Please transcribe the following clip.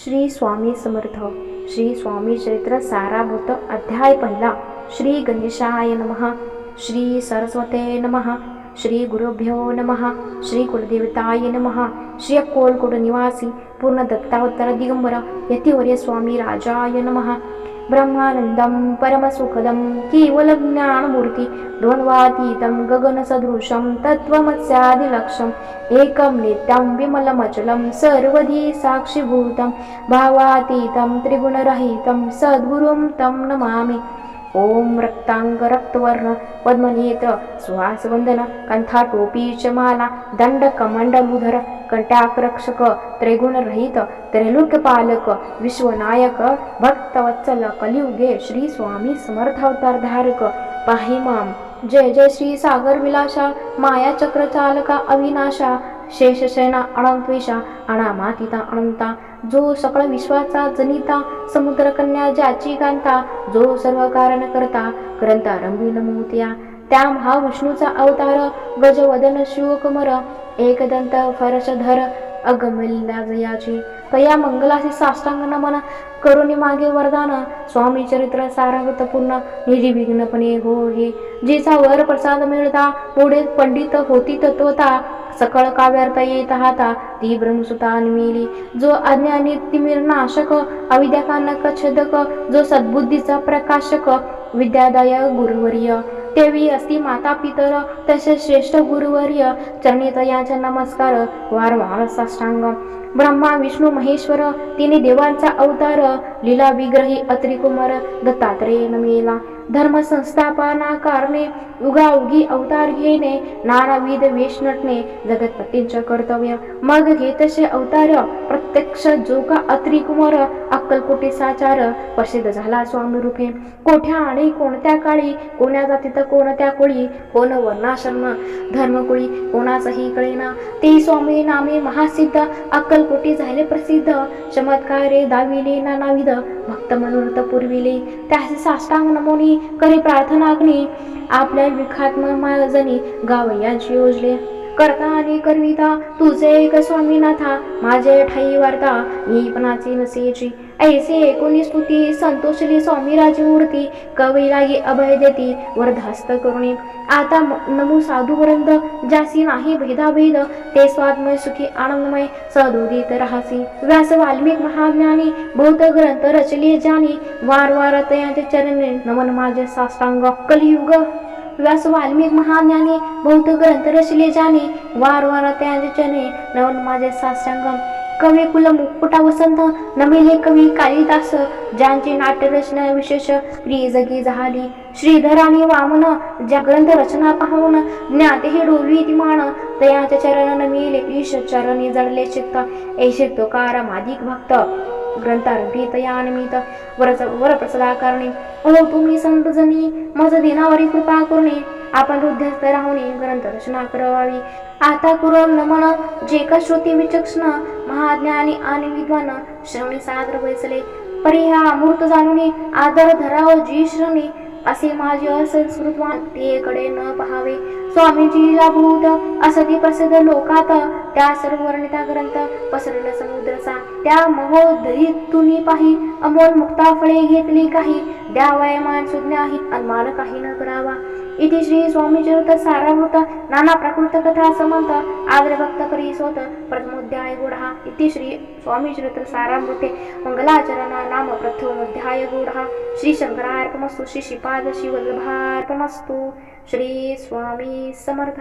श्री स्वामी समर्थ. श्री स्वामी चरित्र साराभूत अध्याय पहिला. श्री गणेशाय नमः. श्री सरस्वते नमः. श्री गुरुभ्यो नमः. श्री कुलदेवताय नमः. श्री अक्कोलकोट निवासी पूर्ण दत्तावतार दिगंबर यतिवर्य स्वामी राजाय नमः. ब्रह्मानंदं परमसुखदं केवलज्ञानमूर्ति द्वन्द्वातीतं गगनसदृशं तत्त्वमस्यादिलक्ष्यम् एकं नित्यं विमलमचलं सर्वधी साक्षिभूतं भावातीतं त्रिगुणरहितं सद्गुरुं तं नमामि. ओम रक्तांग रक्तवर्ण पद्मनेत्र सुहासवंदन कंथा टोपी चमाला दंड कमंडलुधर कंटाकरक्षक त्रैगुणरहित त्रैलोक्यपालक विश्वनायक भक्तवत्सल कलियुगे श्री स्वामी समर्थ अवतार धारक पाहिमाम. जय जय श्री सागर विलासा माया चक्र चालका अविनाशा शेषशयना अनंतवेशा अनामातीता अनंता जो सकळ विश्वाचा जनिता समुद्र कन्या ज्याची कांता जो सर्व कारण करता करंता रंगीन मोत्या त्या महाविष्णूचा अवतार गजवदन शिवकुमार एकदंत फरशधर अगमिल्ला जयाची तया मंगलासी साष्टांग नमन करुणी मागे वरदान. स्वामी चरित्र सारावत पूर्ण निर्विघ्नपणे हो हे जिचा वर प्रसाद मिळता पुढे पंडित होती तत्वता सकळ काव्यार्थ येत हाता ती ब्रह्मसुता निमिली जो अज्ञानी तिमिर नाशक अविद्याकानक छेदक जो सद्बुद्धीचा प्रकाशक विद्यादाय गुरुवर्य तेवी असती माता पितर तसे श्रेष्ठ गुरुवर्य चरणी तयाचा नमस्कार वारंवार साष्टांग. ब्रह्मा विष्णू महेश्वर तिने देवांचा अवतार लीला विग्रही अत्रिकुमार दत्तात्रेय नमेला धर्म संस्थापना कारणे उगाउगी अवतार घेणे नानाविध वेश नटणे जगतपतींचे कर्तव्य मग घेतसे अवतार प्रत्यक्ष जो का अत्रिकुमार अक्कलकोटी साचार प्रसिद्ध झाला स्वामी रूपे कोठ्या आणि कोणत्या काळी कोण्या जातीत कोणत्या कोळी कोण वर्णाश्रम धर्मकुळी कोणासही कळेना ते स्वामी नामे महासिद्ध अक्कलकोटी झाले प्रसिद्ध चमत्कारे दाविले नानाविध भक्त मनोरथ पुरविले त्याचे साष्टांग नमोनी करी प्रार्थना अग्नी आपल्या विखात्मजनी गावयाची योजले करता आणि करविता तुझे एक स्वामीनाथा माझे ठाई वार्ता मीपणाची नसेची ऐसे एकोणी स्तुती संतोषली स्वामी राजमूर्ती कवी लागी अभय देती वरधास्त करुणी आता नमो साधूवृंद जासी नाही भेदाभेद ते स्वात्मय सुखी आनंदमय सदोदित राहासी. व्यास वाल्मिक महाज्ञानी बहुत ग्रंथ रचले जानी वार वार तयांचे चरणे नमन माझे साष्टांग. कलियुग व्यास वाल्मिक महाज्ञानी बहुत ग्रंथ रचले जानी वार वार तयांचे चरणे नमन माझे साष्टांग. कवी कुल मुकुटा वसंत नमिले कवी कालिदास ज्यांची नाट्य रचना विशेष प्रिय जगी झाली श्रीधर आणि वामन ज्या ग्रंथ रचना पाहून ज्ञाते हे डोलवी ती मान तयाचे चरण नमिले ईश चरणी जडले चित्त ऐसे तुकारा मादिक भक्त ग्रंथारंभी तया निमित्त वरप्रसादा करणे ओ तुम्ही संत जनी मज दिनावरी कृपा करणे आपण हृदयस्थ राहुनी ग्रंथ रचना करावी. आता कुरव नमन जे का श्रुती विचक्षण महाज्ञानी आणि विद्वान श्रवणी सादर बैसले परी हा अमृत जाणून आदर धराव जी श्रवणी असे माझे असंस्कृतवान ते कडे न पहावे. स्वामींची लाभूत असती प्रसिद्ध लोकात त्या सर्व वर्णिता ग्रंथ पसरला समुद्रसा त्या महोदयीतून पाही अमोल मुक्ता फळे घेतली काही द्यावयमान सुज्ञाही अन्मान काही न करावा. इति श्री स्वामी चरित्र साराभूत नाना प्राकृत कथा समंत आदर भक्त करी सोत प्रथमोध्याय गुढा. इति श्री स्वामी चरित्र साराभूते मंगलाचरणा नाम प्रथमोध्याय गुढा. श्री शंकरार्पणमस्तु. श्री श्रीपाद शिवल्लभार्पणमस्तु. श्री स्वामी समर्थ.